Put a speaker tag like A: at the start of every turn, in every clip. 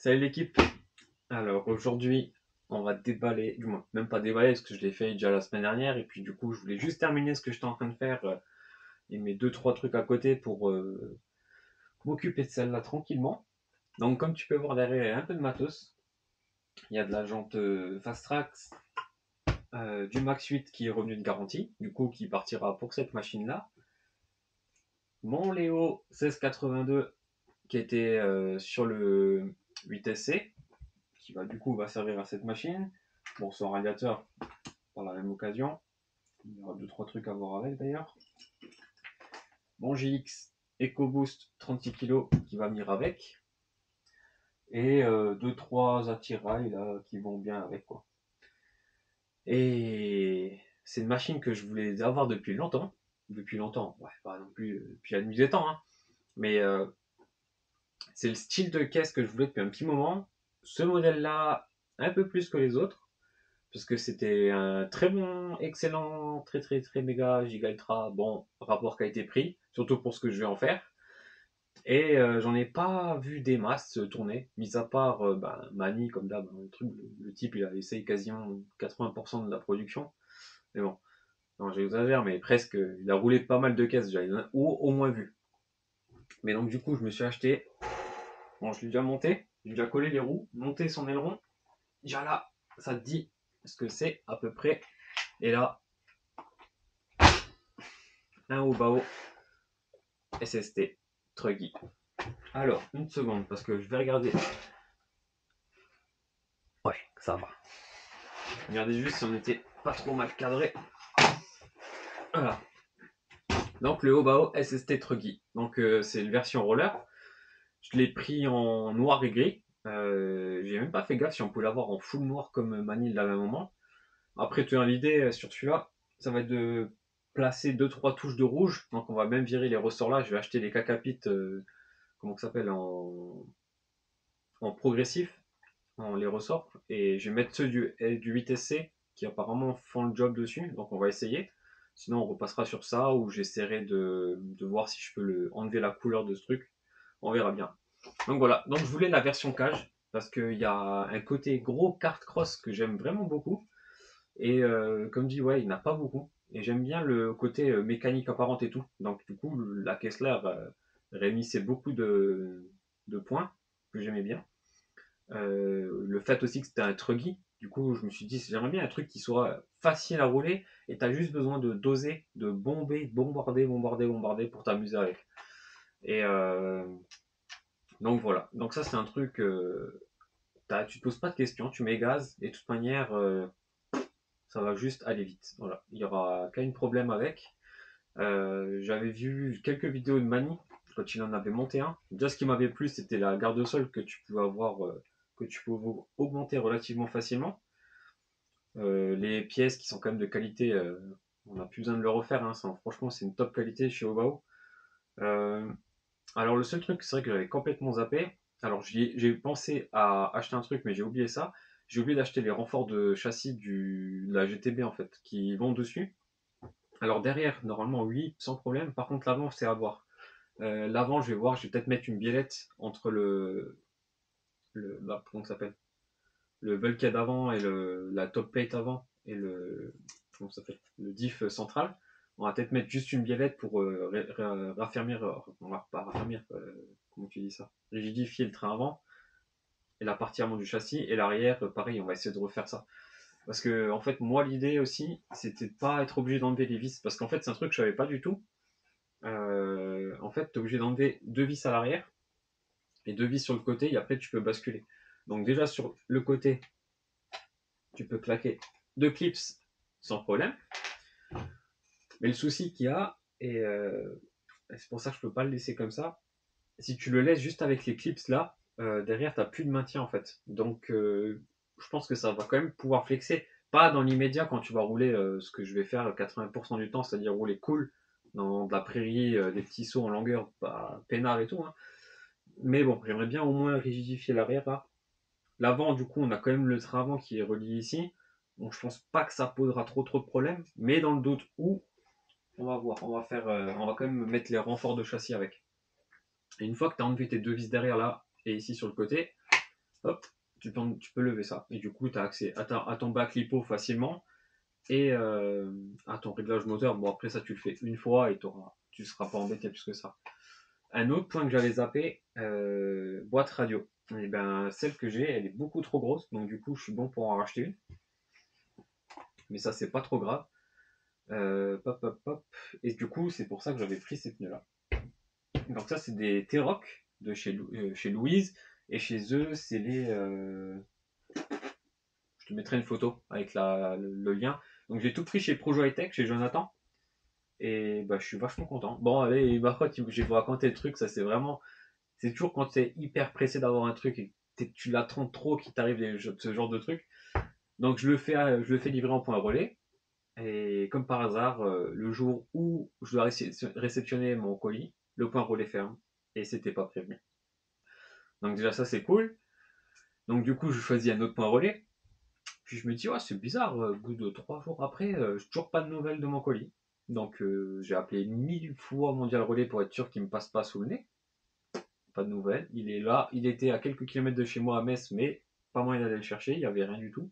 A: Salut l'équipe. Alors aujourd'hui, on va déballer, du moins même pas déballer parce que je l'ai fait déjà la semaine dernière et puis du coup je voulais juste terminer ce que j'étais en train de faire et mes deux trois trucs à côté pour m'occuper de celle-là tranquillement. Donc comme tu peux voir derrière, il y a un peu de matos. Il y a de la jante Fastrax, du Max 8 qui est revenu de garantie, du coup qui partira pour cette machine-là. Mon Léo 1682 qui était sur le 8SC, qui va du coup va servir à cette machine. Bon, son radiateur, par la même occasion. Il y aura 2-3 trucs à voir avec d'ailleurs. Mon GX EcoBoost 36 kg qui va venir avec. Et 2-3 attirails là, qui vont bien avec quoi. Et c'est une machine que je voulais avoir depuis longtemps. Depuis longtemps, ouais, pas non plus depuis la nuit des temps, hein. Mais c'est le style de caisse que je voulais depuis un petit moment. Ce modèle-là, un peu plus que les autres. Parce que c'était un très bon, excellent, très très très méga, giga ultra bon rapport qualité-prix, surtout pour ce que je vais en faire. Et j'en ai pas vu des masses tourner, mis à part Mani, comme d'hab, hein, le type il a essayé quasiment 80% de la production. Mais bon, non j'exagère, mais presque, il a roulé pas mal de caisses déjà, ou au moins vu. Mais donc du coup je me suis acheté, bon je l'ai déjà monté, j'ai déjà collé les roues, monté son aileron, déjà là, ça te dit ce que c'est à peu près. Et là, un Obao SST Truggy. Alors, une seconde, parce que je vais regarder. Ouais, ça va. Regardez juste si on était pas trop mal cadré. Voilà. Donc le Obao SST Truggy. Donc c'est une version roller. Je l'ai pris en noir et gris. J'ai même pas fait gaffe si on pouvait l'avoir en full noir comme Manil l'avait à un moment. Après, tu as l'idée sur celui-là, ça va être de placer 2-3 touches de rouge. Donc on va même virer les ressorts là. Je vais acheter les cacapites, comment ça s'appelle, en progressif, on les ressort. Et je vais mettre ceux du 8SC qui apparemment font le job dessus. Donc on va essayer. Sinon on repassera sur ça ou j'essaierai de voir si je peux enlever la couleur de ce truc. On verra bien. Donc voilà. Donc je voulais la version cage parce qu'il y a un côté gros kart cross que j'aime vraiment beaucoup. Et comme dit, ouais, il n'y en a pas beaucoup. Et j'aime bien le côté mécanique apparente et tout. Donc du coup, la Kessler réunissait beaucoup de points que j'aimais bien. Le fait aussi que c'était un truggy, du coup je me suis dit j'aimerais bien un truc qui soit facile à rouler et t'as juste besoin de doser, de bombarder pour t'amuser avec. Et donc voilà, donc ça c'est un truc, tu te poses pas de questions, tu mets gaz et de toute manière ça va juste aller vite. Voilà, il y aura qu'un problème avec. J'avais vu quelques vidéos de Mani quand il en avait monté un. Déjà, ce qui m'avait plu, c'était la garde-sol que tu pouvais avoir, que tu pouvais augmenter relativement facilement. Les pièces qui sont quand même de qualité, on n'a plus besoin de le refaire. Hein, franchement, c'est une top qualité chez Obao. Euh, alors, le seul truc, c'est vrai que j'avais complètement zappé. Alors, j'ai pensé à acheter un truc, mais j'ai oublié ça. J'ai oublié d'acheter les renforts de châssis de la GTB en fait, qui vont dessus. Alors derrière, normalement oui, sans problème. Par contre l'avant, c'est à voir. L'avant, je vais voir, je vais peut-être mettre une biellette entre comment ça s'appelle, le bulkhead avant et la top plate avant et comment ça s'appelle, le diff central. On va peut-être mettre juste une biellette pour raffermir, on va pas raffermir, comment tu dis ça, rigidifier le train avant et la partie avant du châssis et l'arrière, pareil, on va essayer de refaire ça. Parce que en fait, moi l'idée aussi, c'était de pas être obligé d'enlever les vis, parce qu'en fait c'est un truc que je savais pas du tout. En fait, tu es obligé d'enlever deux vis à l'arrière et deux vis sur le côté et après tu peux basculer. Donc déjà sur le côté, tu peux claquer deux clips sans problème. Mais le souci qu'il y a, et c'est pour ça que je peux pas le laisser comme ça, si tu le laisses juste avec les clips là, derrière tu n'as plus de maintien en fait. Donc je pense que ça va quand même pouvoir flexer. Pas dans l'immédiat quand tu vas rouler ce que je vais faire 80% du temps, c'est-à-dire rouler cool dans de la prairie, des petits sauts en longueur, pas peinard et tout. Hein. Mais bon, j'aimerais bien au moins rigidifier l'arrière là. L'avant, du coup, on a quand même le train avant qui est relié ici. Donc je pense pas que ça posera trop de problèmes. Mais dans le doute où, on va voir. On va quand même mettre les renforts de châssis avec. Et une fois que tu as enlevé tes deux vis derrière là et ici sur le côté, hop, tu peux lever ça. Et du coup, tu as accès à ton bac lipo facilement et à ton réglage moteur. Bon, après ça, tu le fais une fois et tu ne seras pas embêté plus que ça. Un autre point que j'avais zappé, boîte radio. Et ben, celle que j'ai, elle est beaucoup trop grosse, donc du coup, je suis bon pour en racheter une. Mais ça, c'est pas trop grave. Pop, pop, pop. Et du coup, c'est pour ça que j'avais pris ces pneus-là. Donc ça, c'est des T-Rock de chez Louise. Et chez eux, c'est les... je te mettrai une photo avec le lien. Donc j'ai tout pris chez Projo High Tech, chez Jonathan. Et bah, je suis vachement content. Bon, allez, par contre, je vais vous raconter le truc. Ça, c'est vraiment... C'est toujours quand tu es hyper pressé d'avoir un truc et que tu l'attends trop qu'il t'arrive ce genre de truc. Donc je le fais livrer en point relais. Et comme par hasard, le jour où je dois réceptionner mon colis, le point relais ferme. Et c'était pas prévenu. Donc déjà ça c'est cool. Donc du coup je choisis un autre point relais. Puis je me dis ouais c'est bizarre, au bout de 3 jours après, j'ai toujours pas de nouvelles de mon colis. Donc j'ai appelé 1000 fois Mondial Relais pour être sûr qu'il me passe pas sous le nez. Pas de nouvelles. Il est là, il était à quelques kilomètres de chez moi à Metz, mais pas moyen d'aller le chercher, il y avait rien du tout.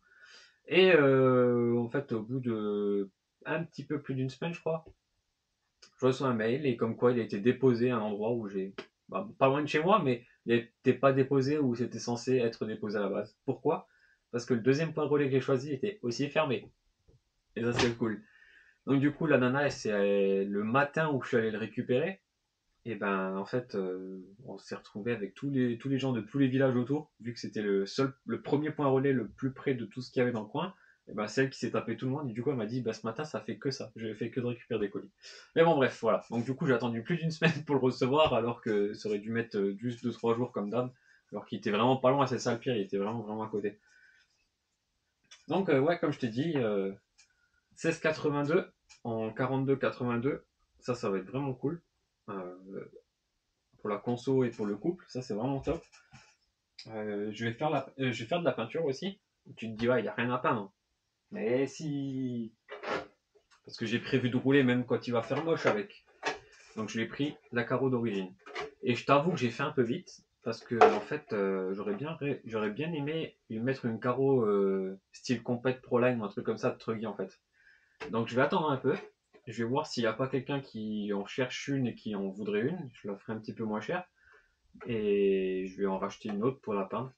A: Et en fait au bout de un petit peu plus d'une semaine je crois, je reçois un mail et comme quoi il a été déposé à un endroit où pas loin de chez moi, mais il n'était pas déposé où c'était censé être déposé à la base. Pourquoi? Parce que le deuxième point de relais que j'ai choisi était aussi fermé. Et ça c'est cool. Donc du coup la nana, c'est le matin où je suis allé le récupérer. Et ben en fait, on s'est retrouvé avec tous les gens de tous les villages autour, vu que c'était le premier point relais le plus près de tout ce qu'il y avait dans le coin. Et ben celle qui s'est tapé tout le monde, et du coup elle m'a dit bah ce matin ça fait que ça, je fais que de récupérer des colis. Mais bon bref, voilà. Donc du coup j'ai attendu plus d'une semaine pour le recevoir, alors que ça aurait dû mettre juste 2-3 jours comme d'hab, alors qu'il était vraiment pas loin, c'est ça le pire, il était vraiment à côté. Donc ouais, comme je t'ai dit, 16,82 en 42,82, ça va être vraiment cool. Pour la conso et pour le couple, ça c'est vraiment top. Je vais faire de la peinture aussi. Tu te dis, ouais, il n'y a rien à peindre. Mais si. Parce que j'ai prévu de rouler même quand il va faire moche avec. Donc je l'ai pris la carreau d'origine. Et je t'avoue que j'ai fait un peu vite. Parce que en fait, j'aurais bien aimé lui mettre une carreau style Compete Proline ou un truc comme ça de Truggy en fait. Donc je vais attendre un peu. Je vais voir s'il n'y a pas quelqu'un qui en cherche une et qui en voudrait une. Je la ferai un petit peu moins cher. Et je vais en racheter une autre pour la peindre.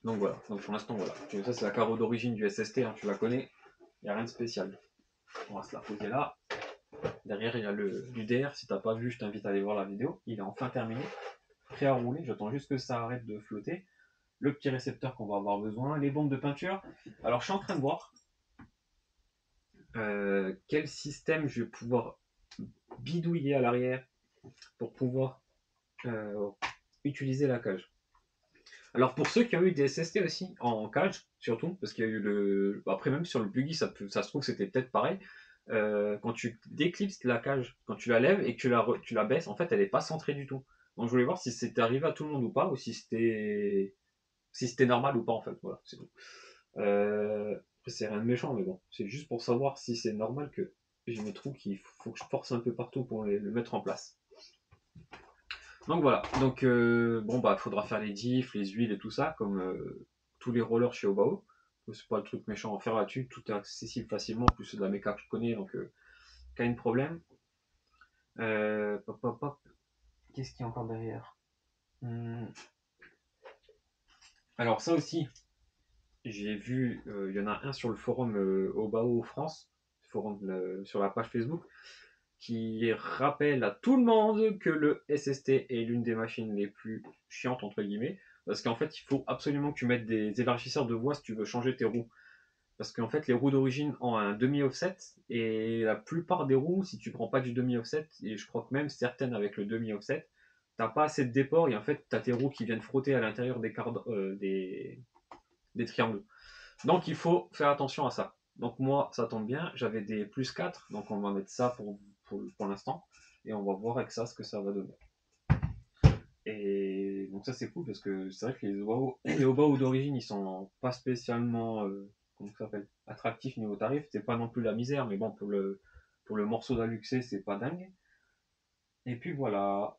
A: Donc voilà, donc pour l'instant voilà. Et ça c'est la carreau d'origine du SST, hein, tu la connais, il n'y a rien de spécial. On va se la poser là. Derrière il y a l'UDR, si t'as pas vu je t'invite à aller voir la vidéo. Il est enfin terminé, prêt à rouler, j'attends juste que ça arrête de flotter. Le petit récepteur qu'on va avoir besoin, les bombes de peinture. Alors je suis en train de voir quel système je vais pouvoir bidouiller à l'arrière pour pouvoir utiliser la cage. Alors pour ceux qui ont eu des SST aussi en cage, surtout, parce qu'il y a eu après même sur le buggy, ça se trouve que c'était peut-être pareil. Quand tu déclipses la cage, quand tu la lèves et que tu la baisses, en fait, elle n'est pas centrée du tout. Donc je voulais voir si c'était arrivé à tout le monde ou pas, ou si c'était normal ou pas en fait. Voilà, c'est tout. C'est rien de méchant, mais bon, c'est juste pour savoir si c'est normal que j'ai mes trous qu'il faut que je force un peu partout pour le mettre en place. Donc voilà, donc bon bah faudra faire les diffs, les huiles et tout ça, comme tous les rollers chez Obao. C'est pas le truc méchant à faire là-dessus, tout est accessible facilement, en plus c'est de la méca que je connais, donc pas de problème. Pop, pop, pop. Qu'est-ce qu'il y a encore derrière? Alors ça aussi, j'ai vu, il y en a un sur le forum Obao France, forum sur la page Facebook, qui rappelle à tout le monde que le SST est l'une des machines les plus chiantes entre guillemets, parce qu'en fait il faut absolument que tu mettes des élargisseurs de voie si tu veux changer tes roues, parce qu'en fait les roues d'origine ont un demi-offset, et la plupart des roues, si tu prends pas du demi-offset, et je crois que même certaines avec le demi-offset, t'as pas assez de déport, et en fait t'as tes roues qui viennent frotter à l'intérieur des triangles. Donc il faut faire attention à ça. Donc moi, ça tombe bien, j'avais des plus 4, donc on va mettre ça pour l'instant, et on va voir avec ça ce que ça va donner. Et donc ça c'est cool, parce que c'est vrai que les Obao d'origine, ils sont pas spécialement, comment ça s'appelle, attractifs niveau tarif, c'est pas non plus la misère, mais bon, pour le morceau d'Aluxé, c'est pas dingue. Et puis voilà.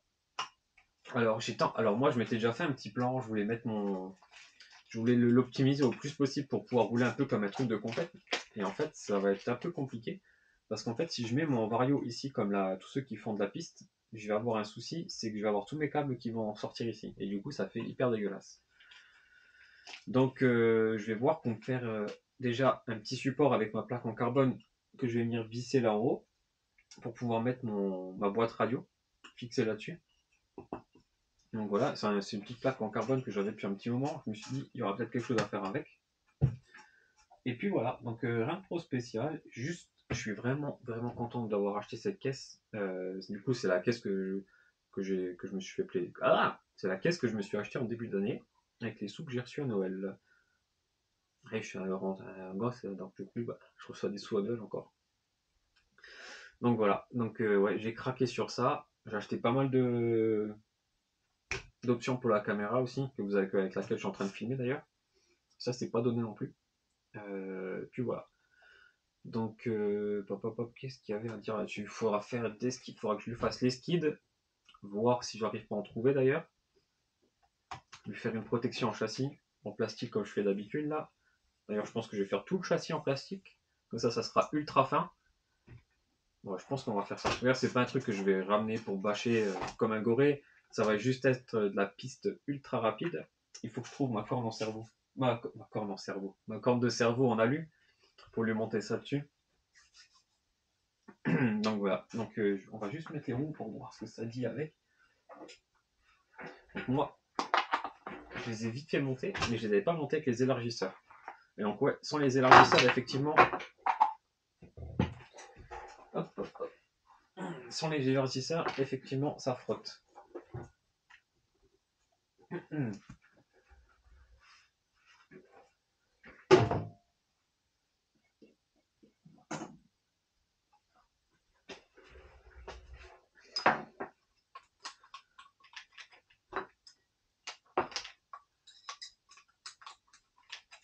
A: Alors moi je m'étais déjà fait un petit plan, je voulais mettre Je voulais l'optimiser au plus possible pour pouvoir rouler un peu comme un truc de compète. Et en fait, ça va être un peu compliqué. Parce qu'en fait, si je mets mon vario ici, comme tous ceux qui font de la piste, je vais avoir un souci, c'est que je vais avoir tous mes câbles qui vont sortir ici. Et du coup, ça fait hyper dégueulasse. Donc, je vais voir pour me faire déjà un petit support avec ma plaque en carbone que je vais venir visser là en haut pour pouvoir mettre ma boîte radio fixée là-dessus. Donc voilà, c'est une petite plaque en carbone que j'avais depuis un petit moment. Je me suis dit, il y aura peut-être quelque chose à faire avec. Et puis voilà, donc rien de trop spécial. Juste, je suis vraiment, vraiment content d'avoir acheté cette caisse. Du coup, c'est la caisse que je me suis fait plaisir. Ah, c'est la caisse que je me suis acheté en début d'année avec les sous que j'ai reçus à Noël. Et je suis un gosse, donc du coup, je reçois des sous à Noël encore. Donc voilà, donc ouais, j'ai craqué sur ça. J'ai acheté pas mal d'options pour la caméra aussi, avec laquelle je suis en train de filmer d'ailleurs. Ça, c'est pas donné non plus. Puis voilà. Donc, qu'est-ce qu'il y avait à dire là-dessus? Il faudra faire des skids, il faudra que je lui fasse les skids, voir si j'arrive pas à en trouver d'ailleurs. Lui faire une protection en châssis, en plastique comme je fais d'habitude là. D'ailleurs, je pense que je vais faire tout le châssis en plastique, comme ça sera ultra fin. Ouais, je pense qu'on va faire ça. D'ailleurs, c'est pas un truc que je vais ramener pour bâcher comme un goré. Ça va juste être de la piste ultra rapide. Il faut que je trouve ma corne en cerveau. Ma corne en cerveau. Ma corne de cerveau en alu pour lui monter ça dessus. Donc voilà. Donc on va juste mettre les roues pour voir ce que ça dit avec. Donc moi, je les ai vite fait monter, mais je les avais pas montés avec les élargisseurs. Et donc ouais, sans les élargisseurs, effectivement. Hop, hop, hop. Sans les élargisseurs, effectivement, ça frotte.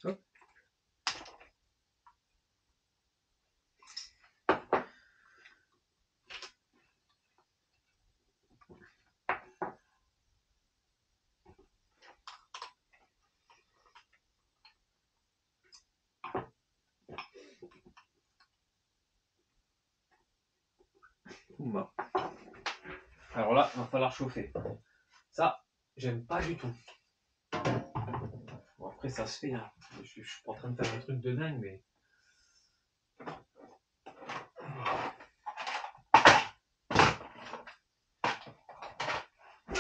A: Hop. Bah. Alors là, il va falloir chauffer. Ça, j'aime pas du tout. Bon, après, ça se fait. Hein. Je suis pas en train de faire un truc de dingue, mais.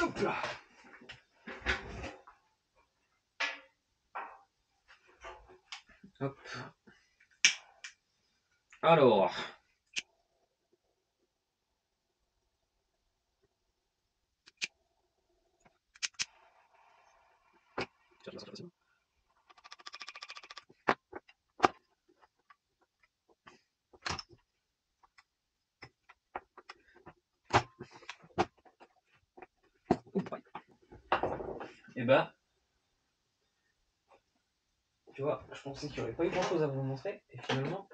A: Hop là. Hop. Alors. Et ben, tu vois, je pensais qu'il n'y aurait pas eu grand chose à vous montrer, et finalement,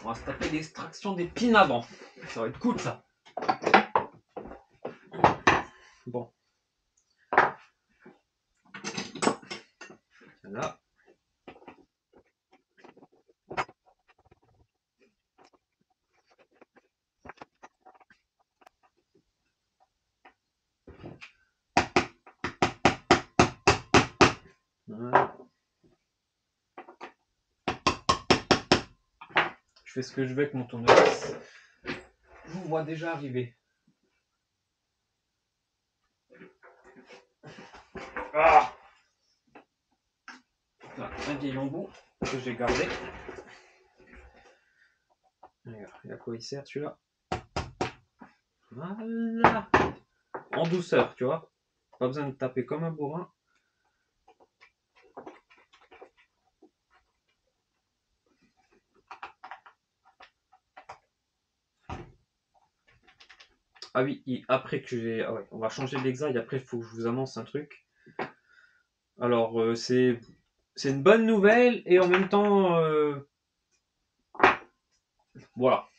A: on va se taper l'extraction des pins avant. Ça va être cool ça. Bon. Là. Voilà. Je fais ce que je veux avec mon tournevis. Je vous vois déjà arriver. Ah, là, un vieil embout que j'ai gardé. Regarde, il a quoi il sert celui-là? Voilà. En douceur, tu vois. Pas besoin de taper comme un bourrin. Ah oui, après que j'ai... Ah ouais, on va changer l'exact, après il faut que je vous annonce un truc. Alors, c'est une bonne nouvelle, et en même temps... voilà.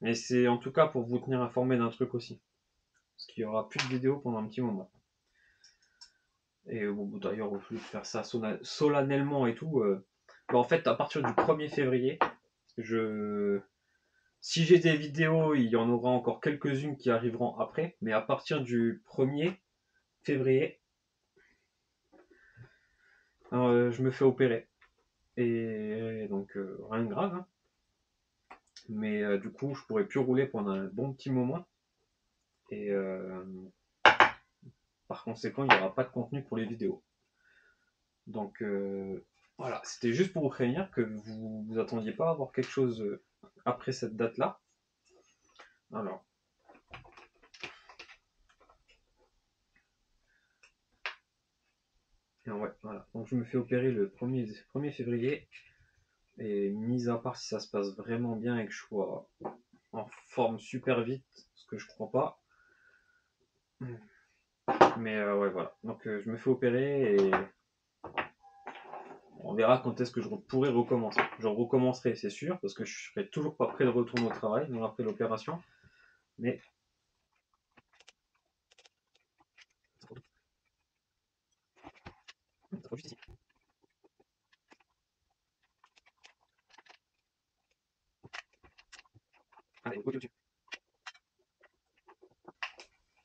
A: Mais c'est en tout cas pour vous tenir informé d'un truc aussi. Parce qu'il n'y aura plus de vidéos pendant un petit moment.
B: Et bon, d'ailleurs, au lieu de faire ça solennellement et tout, bah, en fait, à partir du 1er février, je... si j'ai des vidéos, il y en aura encore quelques-unes qui arriveront après, mais à partir du 1er février, je me fais opérer. Et donc, rien de grave, hein. Mais du coup, je pourrais plus rouler pendant un bon petit moment. Et par conséquent, il n'y aura pas de contenu pour les vidéos. Donc voilà, c'était juste pour vous prévenir que vous vous attendiez pas à avoir quelque chose après cette date-là. Alors, ouais, voilà. Donc je me fais opérer le 1er février. Et mis à part si ça se passe vraiment bien et que je sois en forme super vite, ce que je crois pas. Mais ouais, voilà. Donc je me fais opérer et on verra quand est-ce que je pourrai recommencer. Je recommencerai, c'est sûr, parce que je serai toujours pas prêt de retourner au travail, même après l'opération. Mais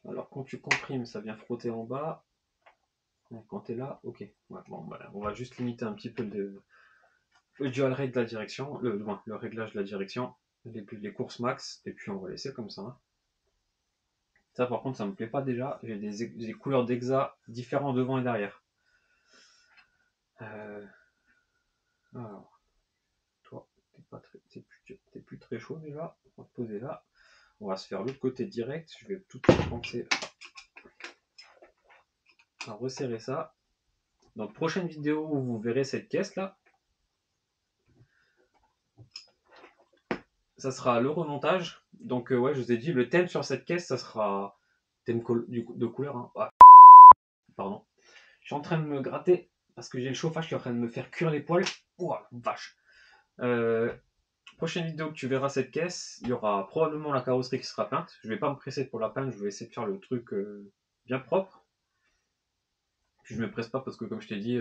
B: alors quand tu comprimes, ça vient frotter en bas. Donc, quand tu es là, ok. Ouais, bon, voilà. On va juste limiter un petit peu le dual rate de la direction, le réglage de la direction, les courses max, et puis on va laisser comme ça, hein. Ça, par contre, ça me plaît pas déjà. J'ai des couleurs d'exa différents devant et derrière. Alors, toi, t'es plus très chaud déjà. On va te poser là. On va se faire l'autre côté direct. Je vais tout de suite penser à resserrer ça. Dans la prochaine vidéo où vous verrez cette caisse là, ça sera le remontage. Donc, ouais, je vous ai dit, le thème sur cette caisse, ça sera thème de couleur, hein. Ah, pardon. Je suis en train de me gratter parce que j'ai le chauffage qui est en train de me faire cuire les poils. Ouah, vache. Prochaine vidéo que tu verras cette caisse, il y aura probablement la carrosserie qui sera peinte. Je vais pas me presser pour la peindre, je vais essayer de faire le truc bien propre. Puis je me presse pas parce que comme je t'ai dit,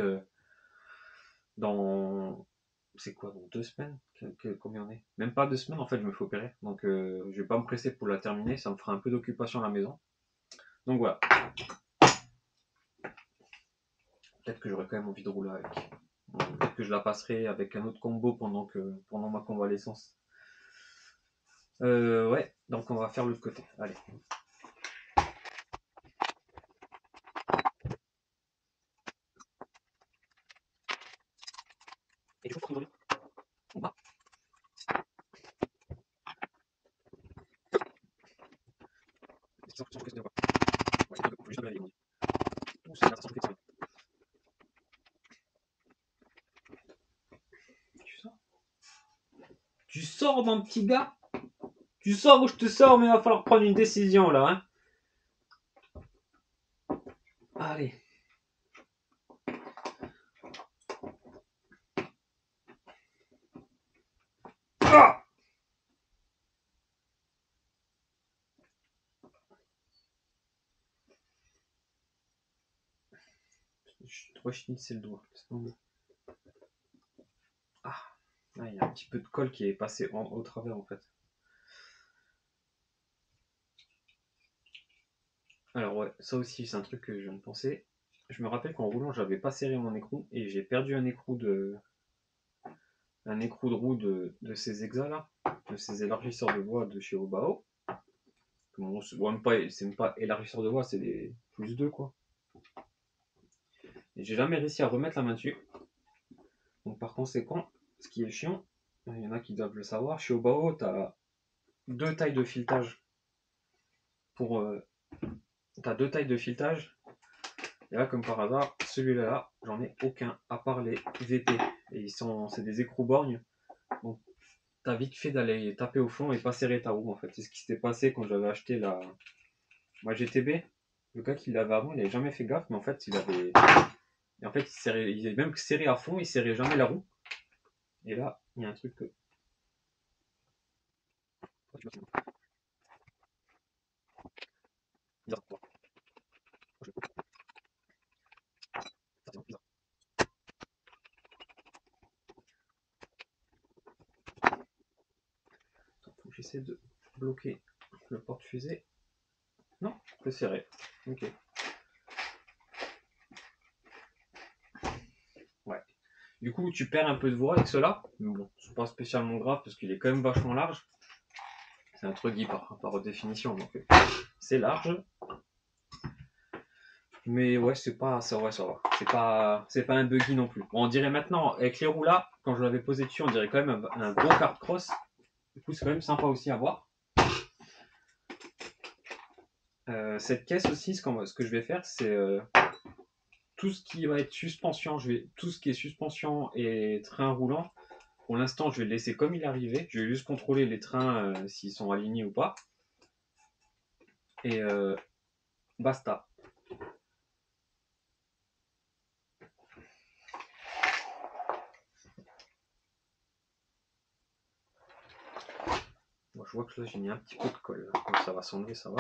B: dans c'est quoi, dans 2 semaines, combien on est? Même pas 2 semaines en fait, je me fais opérer. Donc je vais pas me presser pour la terminer, ça me fera un peu d'occupation à la maison. Donc voilà. Peut-être que j'aurais quand même envie de rouler avec. Peut-être que je la passerai avec un autre combo pendant ma convalescence. Ouais, donc on va faire l'autre côté. Allez. Et tu faut en bas. Tu sors, mon petit gars? Tu sors ou je te sors, mais il va falloir prendre une décision là, hein. Allez. Ah, je suis trop c'est le doigt. Ah, il y a un petit peu de colle qui est passé au travers en fait. Alors ouais, ça aussi c'est un truc que je viens de penser. Je me rappelle qu'en roulant j'avais pas serré mon écrou et j'ai perdu un écrou de roue de ces exas là, de ces élargisseurs de voie de chez Obao. Bon, c'est même pas élargisseur de voie, c'est des plus 2 quoi. Et j'ai jamais réussi à remettre la main dessus. Donc par conséquent, ce qui est chiant, il y en a qui doivent le savoir, chez Obao, tu as 2 tailles de filetage. T'as 2 tailles de filetage. Et là, comme par hasard, celui-là, j'en ai aucun, à part les VP. Et c'est des écrous borgnes. Donc t'as vite fait d'aller taper au fond et pas serrer ta roue en fait. C'est ce qui s'était passé quand j'avais acheté ma GTB. Le gars qui l'avait avant, il n'avait jamais fait gaffe, mais en fait, il avait même serré à fond, il serrait jamais la roue. Et là, il y a un truc que.
A: essayer de bloquer le porte-fusée. Non, c'est serré. Ok. Ouais. Du coup, tu perds un peu de voix avec cela. Mais bon, c'est pas spécialement grave parce qu'il est quand même vachement large. C'est un truggy par définition, donc c'est large. Mais ouais, c'est pas ça, ouais, ça va. C'est pas un buggy non plus. Bon, on dirait maintenant, avec les roues là, quand je l'avais posé dessus, on dirait quand même un gros kart cross. Du coup, c'est quand même sympa aussi à voir. Cette caisse aussi, ce que je vais faire, c'est tout ce qui va être suspension. Tout ce qui est suspension et train roulant. Pour l'instant, je vais le laisser comme il est arrivé. Je vais juste contrôler les trains s'ils sont alignés ou pas. Et basta. Bon, je vois que là j'ai mis un petit peu de colle. Donc ça va s'enlever, ça va.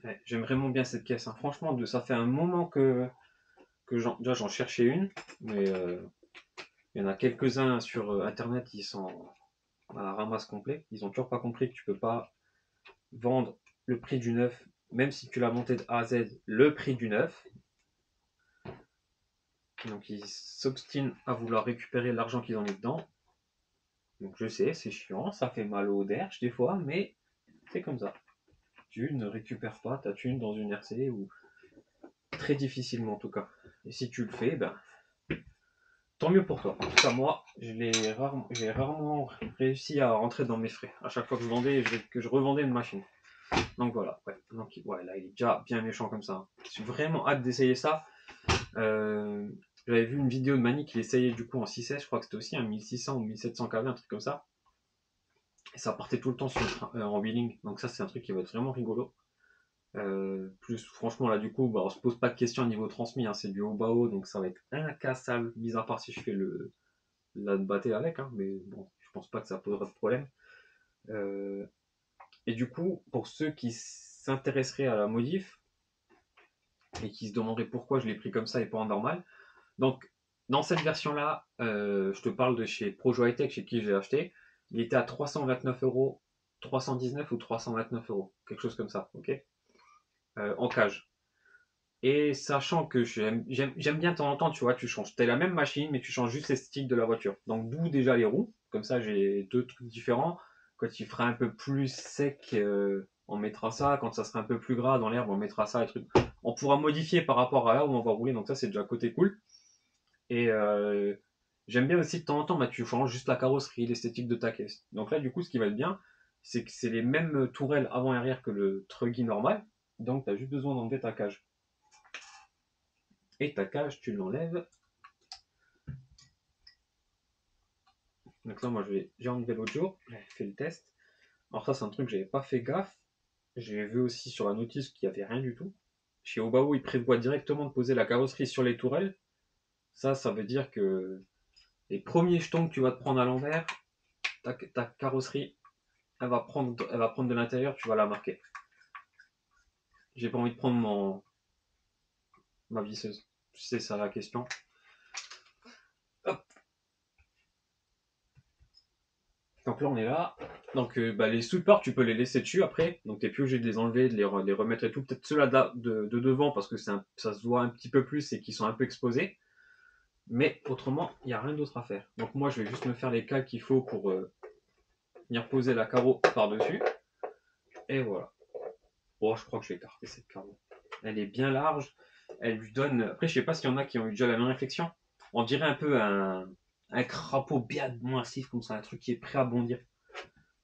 A: Ouais, j'aime vraiment bien cette caisse. Hein. Franchement, ça fait un moment que déjà j'en cherchais une. Mais il y en a quelques-uns sur internet qui sont à la ramasse complet. Ils ont toujours pas compris que tu peux pas vendre le prix du neuf, même si tu l'as monté de A à Z, le prix du neuf. Donc ils s'obstinent à vouloir récupérer l'argent qu'ils ont mis dedans. Donc je sais, c'est chiant, ça fait mal au derche des fois, mais c'est comme ça. Tu ne récupères pas ta thune dans une RC ou très difficilement en tout cas. Et si tu le fais, ben tant mieux pour toi. En tout cas moi, j'ai rarement réussi à rentrer dans mes frais. À chaque fois que je vendais, que je revendais une machine. Donc voilà, ouais. Donc ouais, là il est déjà bien méchant comme ça. J'ai vraiment hâte d'essayer ça. J'avais vu une vidéo de Mani qui essayait du coup en 6S, je crois que c'était aussi un 1600 ou 1700 kV, un truc comme ça. Et ça partait tout le temps en wheeling, donc ça c'est un truc qui va être vraiment rigolo. Plus franchement là du coup, bah, on se pose pas de questions au niveau transmis, hein, c'est du haut bas haut, donc ça va être incassable, mis à part si je fais la battée avec, hein, mais bon, je pense pas que ça posera de problème. Et du coup, pour ceux qui s'intéresseraient à la modif, et qui se demanderaient pourquoi je l'ai pris comme ça et pas en normal, donc dans cette version-là, je te parle de chez Projo High Tech, chez qui j'ai acheté. Il était à 329 euros, 319 ou 329 euros, quelque chose comme ça, ok, en cage. Et sachant que j'aime bien de temps en temps, tu vois, tu changes. T'as la même machine, mais tu changes juste les sticks de la voiture. Donc d'où déjà les roues. Comme ça, j'ai deux trucs différents. Quand il fera un peu plus sec, on mettra ça. Quand ça sera un peu plus gras dans l'herbe, on mettra ça. Et trucs. On pourra modifier par rapport à là où on va rouler. Donc ça, c'est déjà côté cool. Et j'aime bien aussi de temps en temps, bah, tu changes juste la carrosserie, l'esthétique de ta caisse. Donc là, du coup, ce qui va être bien, c'est que c'est les mêmes tourelles avant et arrière que le truggy normal. Donc tu as juste besoin d'enlever ta cage. Et ta cage, tu l'enlèves. Donc là, moi, j'ai enlevé l'autre jour, j'ai fait le test. Alors ça, c'est un truc que j'avais pas fait gaffe. J'ai vu aussi sur la notice qu'il n'y avait rien du tout. Chez Obao, ils prévoient directement de poser la carrosserie sur les tourelles. Ça veut dire que les premiers jetons que tu vas te prendre à l'envers, ta carrosserie, elle va prendre de l'intérieur, tu vas la marquer. J'ai pas envie de prendre ma visseuse. C'est ça la question. Hop. Donc là, on est là. Donc les sweepers, tu peux les laisser dessus après. Donc tu n'es plus obligé de les enlever, de les remettre et tout. Peut-être ceux-là de devant parce que ça se voit un petit peu plus et qu'ils sont un peu exposés. Mais autrement, il n'y a rien d'autre à faire. Donc moi, je vais juste me faire les cales qu'il faut pour venir poser la carreau par-dessus. Et voilà. Bon, je crois que je vais écarter cette carreau. Elle est bien large. Elle lui donne... Après, je sais pas s'il y en a qui ont eu déjà la même réflexion. On dirait un peu un crapaud bien massif comme ça. Un truc qui est prêt à bondir.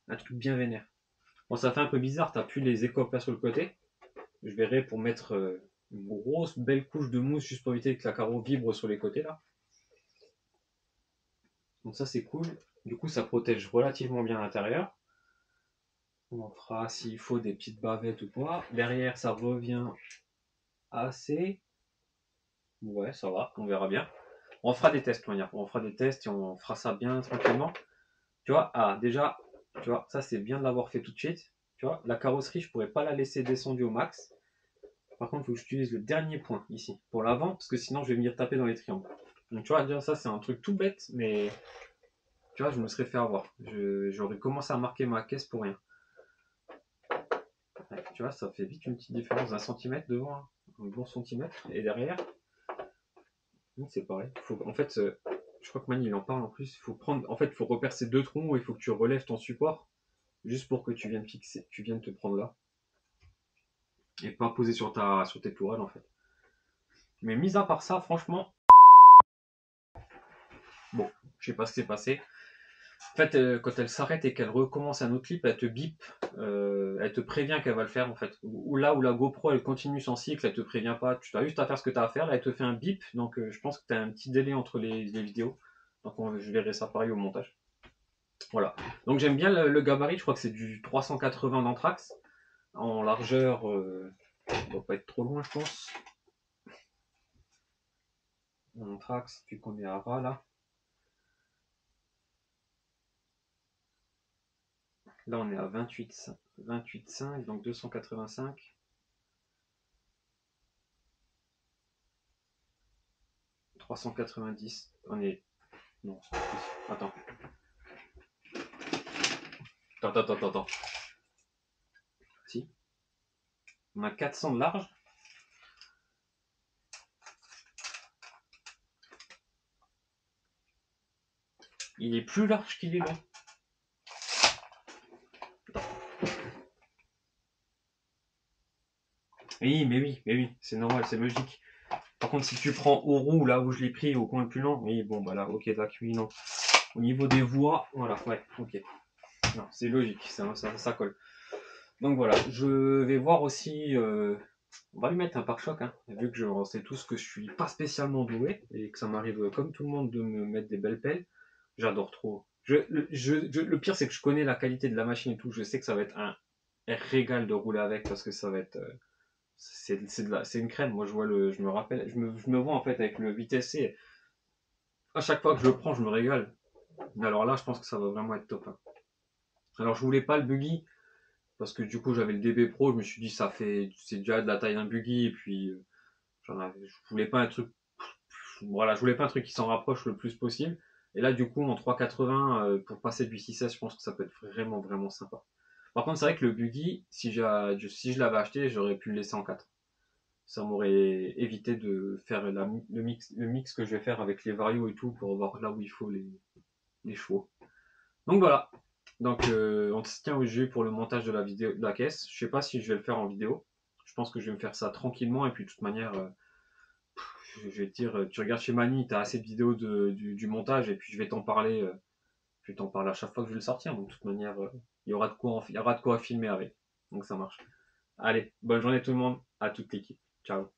A: Un truc bien vénère. Bon, ça fait un peu bizarre. T'as plus les écoplats sur le côté. Je verrai pour mettre une grosse belle couche de mousse juste pour éviter que la carreau vibre sur les côtés là. Donc ça c'est cool. Du coup ça protège relativement bien l'intérieur. On fera s'il faut des petites bavettes ou quoi. Derrière ça revient assez. Ouais ça va, on verra bien. On fera des tests, on fera des tests et on fera ça bien tranquillement. Tu vois, déjà, tu vois, ça c'est bien de l'avoir fait tout de suite. Tu vois, la carrosserie je pourrais pas la laisser descendre au max. Par contre, il faut que j'utilise le dernier point ici pour l'avant parce que sinon je vais venir taper dans les triangles. Donc tu vois, déjà ça c'est un truc tout bête, mais tu vois, je me serais fait avoir. J'aurais commencé à marquer ma caisse pour rien. Ouais, tu vois, ça fait vite une petite différence d'un centimètre devant, hein. Un bon centimètre. Et derrière, c'est pareil. En fait, je crois que Mani il en parle en plus. En fait, il faut repercer 2 troncs et il faut que tu relèves ton support juste pour que tu viennes fixer, tu viennes te prendre là. Et pas poser sur tes tourelles en fait. Mais mis à part ça, franchement, bon, je sais pas ce qui s'est passé. En fait, quand elle s'arrête et qu'elle recommence un autre clip, elle te bip, elle te prévient qu'elle va le faire en fait. Ou là où la GoPro elle continue son cycle, elle te prévient pas, tu as juste à faire ce que tu as à faire, là elle te fait un bip, donc je pense que tu as un petit délai entre les vidéos. Donc je verrai ça pareil au montage. Voilà. Donc j'aime bien le gabarit, je crois que c'est du 380 d'Anthrax. En largeur, ça doit pas être trop loin je pense. En Anthrax, vu qu'on est à ras là. Là, on est à 28,5, donc 285. 390. On est. Non, c'est pas possible. Attends. Attends. Si. On a 400 de large. Il est plus large qu'il est long. Attends. Oui, c'est normal, c'est logique. Par contre, si tu prends au roux, là où je l'ai pris, au coin le plus long, oui, bon, bah là, ok, là, oui, non. Au niveau des voies, voilà, ouais, ok. Non, c'est logique, ça colle. Donc voilà, je vais voir aussi. On va lui mettre un pare-choc, hein, vu que on sait tous que je suis pas spécialement doué et que ça m'arrive comme tout le monde de me mettre des belles pelles. J'adore trop. Le pire, c'est que je connais la qualité de la machine et tout. Je sais que ça va être un régal de rouler avec parce que ça va être. C'est une crème. Moi, je me rappelle, je me vois en fait avec le vitesse C. À chaque fois que je le prends, je me régale. Alors là, je pense que ça va vraiment être top, hein. Alors, je voulais pas le buggy parce que du coup, j'avais le DB Pro. Je me suis dit, c'est déjà de la taille d'un buggy et puis je voulais pas un truc. Voilà, je voulais pas un truc qui s'en rapproche le plus possible. Et là, du coup, en 3,80 pour passer du 6S, je pense que ça peut être vraiment, vraiment sympa. Par contre, c'est vrai que le buggy, si je l'avais acheté, j'aurais pu le laisser en 4. Ça m'aurait évité de faire le mix que je vais faire avec les varios et tout pour voir là où il faut les chevaux. Donc voilà. Donc on se tient au jeu pour le montage de la vidéo de la caisse. Je sais pas si je vais le faire en vidéo. Je pense que je vais me faire ça tranquillement et puis de toute manière, je vais te dire, tu regardes chez Mani, tu as assez de vidéos du montage et puis je vais t'en parler. Je vais t'en parler à chaque fois que je vais le sortir. Donc de toute manière, il y aura de quoi filmer avec. Donc ça marche. Allez, bonne journée tout le monde, à toute l'équipe. Ciao.